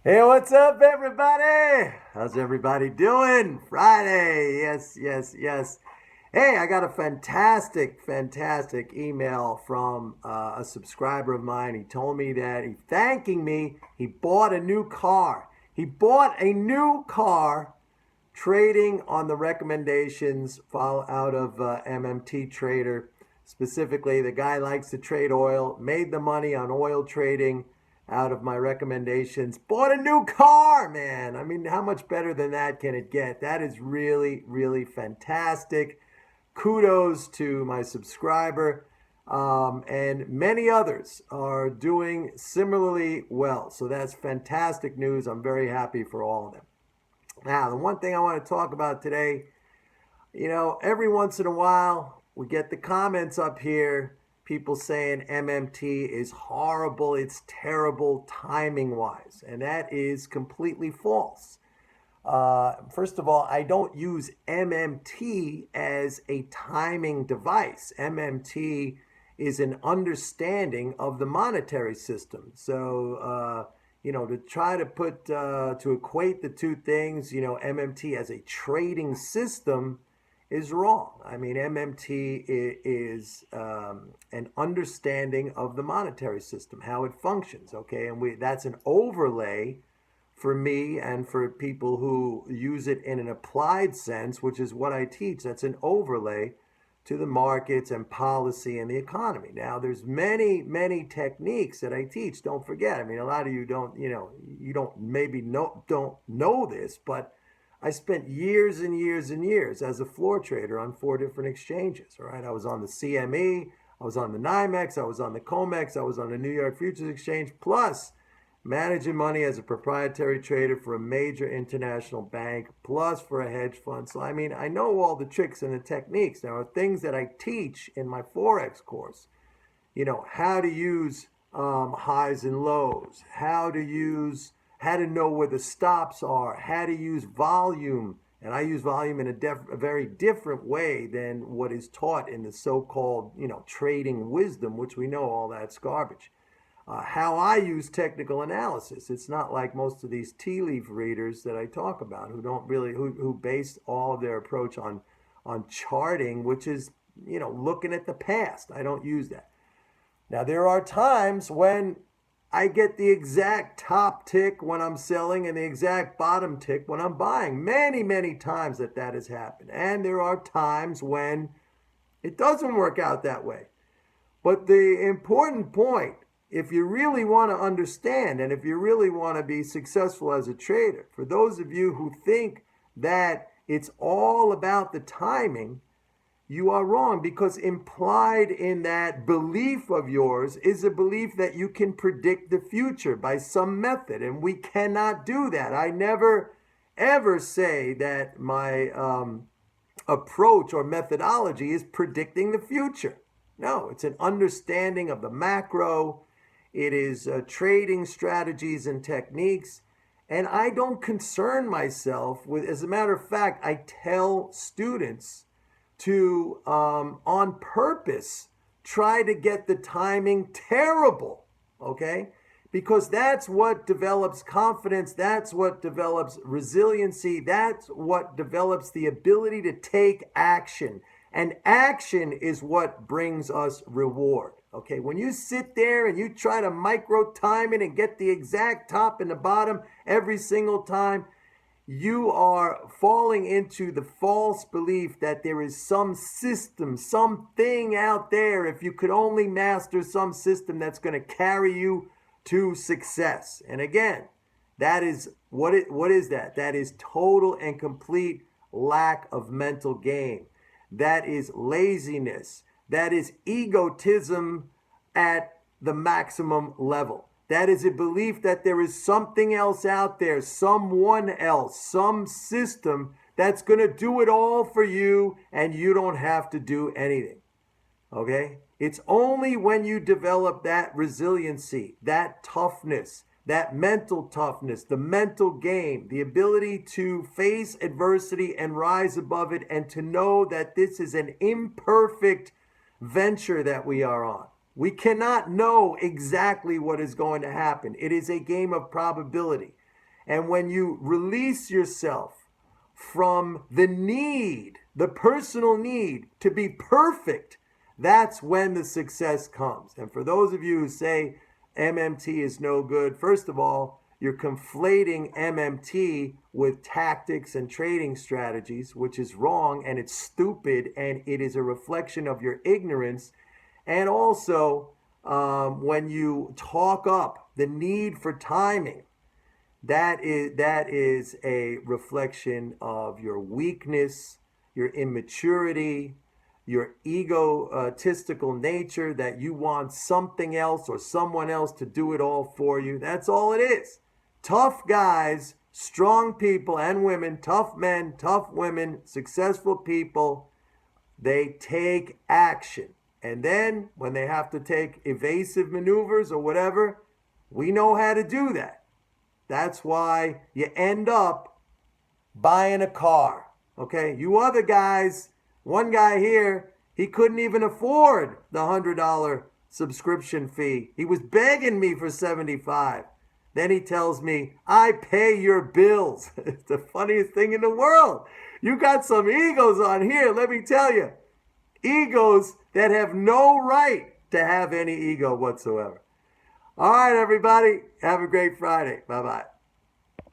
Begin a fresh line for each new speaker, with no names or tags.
Hey, what's up, everybody? How's everybody doing? Friday. Yes, yes, yes. Hey, I got a fantastic email from a subscriber of mine. He told me that he's thanking me. He bought a new car. He bought a new car trading on the recommendations out of MMT Trader. Specifically, the guy likes to trade oil, made the money on oil trading out of my recommendations, bought a new car, man. I mean, how much better than that can it get? That is really fantastic. Kudos to my subscriber. And many others are doing similarly well. So that's fantastic news. I'm very happy for all of them. Now, the one thing I want to talk about today, every once in a while we get the comments up here, people saying MMT is horrible, it's terrible timing wise, and that is completely false. First of all, I don't use MMT as a timing device. MMT is an understanding of the monetary system. So, to try to to equate the two things, MMT as a trading system is wrong. I mean, MMT is an understanding of the monetary system, how it functions, okay? And that's an overlay for me and for people who use it in an applied sense, which is what I teach. That's an overlay to the markets and policy and the economy. Now, there's many techniques that I teach. Don't forget. I mean, a lot of you don't know this, but I spent years and years and years as a floor trader on 4 different exchanges. All right, I was on the CME, I was on the NYMEX, I was on the COMEX, I was on the New York Futures Exchange, plus managing money as a proprietary trader for a major international bank, plus for a hedge fund. So, I mean, I know all the tricks and the techniques. There are things that I teach in my Forex course. How to use highs and lows, how to know where the stops are, how to use volume. And I use volume in a very different way than what is taught in the so-called, trading wisdom, which we know all that's garbage. How I use technical analysis. It's not like most of these tea leaf readers that I talk about who base all of their approach on charting, which is, looking at the past. I don't use that. Now, there are times when I get the exact top tick when I'm selling and the exact bottom tick when I'm buying. Many times that has happened. And there are times when it doesn't work out that way. But the important point, if you really want to understand and if you really want to be successful as a trader, for those of you who think that it's all about the timing, you are wrong, because implied in that belief of yours is a belief that you can predict the future by some method, and we cannot do that. I never ever say that my approach or methodology is predicting the future. No, it's an understanding of the macro. It is trading strategies and techniques. And I don't concern myself with, as a matter of fact, I tell students to, on purpose, try to get the timing terrible, okay? Because that's what develops confidence, that's what develops resiliency, that's what develops the ability to take action. And action is what brings us reward. Okay, when you sit there and you try to micro time it and get the exact top and the bottom every single time, you are falling into the false belief that there is some system, something out there, if you could only master some system, that's going to carry you to success. And again, that is what is that? That is total and complete lack of mental game. That is laziness. That is egotism at the maximum level. That is a belief that there is something else out there, someone else, some system that's going to do it all for you and you don't have to do anything. Okay? It's only when you develop that resiliency, that toughness, that mental toughness, the mental game, the ability to face adversity and rise above it, and to know that this is an imperfect venture that we are on. We cannot know exactly what is going to happen. It is a game of probability. And when you release yourself from the need, the personal need to be perfect, that's when the success comes. And for those of you who say MMT is no good, first of all, you're conflating MMT with tactics and trading strategies, which is wrong and it's stupid and it is a reflection of your ignorance. And also, when you talk up the need for timing, that is a reflection of your weakness, your immaturity, your egotistical nature, that you want something else or someone else to do it all for you. That's all it is. Tough guys, strong people and women, tough men, tough women, successful people, they take action. And then when they have to take evasive maneuvers or whatever, we know how to do that. That's why you end up buying a car. Okay? You other guys, one guy here, he couldn't even afford the $100 subscription fee. He was begging me for $75. Then he tells me, I pay your bills. It's the funniest thing in the world. You got some egos on here, let me tell you. Egos that have no right to have any ego whatsoever. All right, everybody. Have a great Friday. Bye-bye.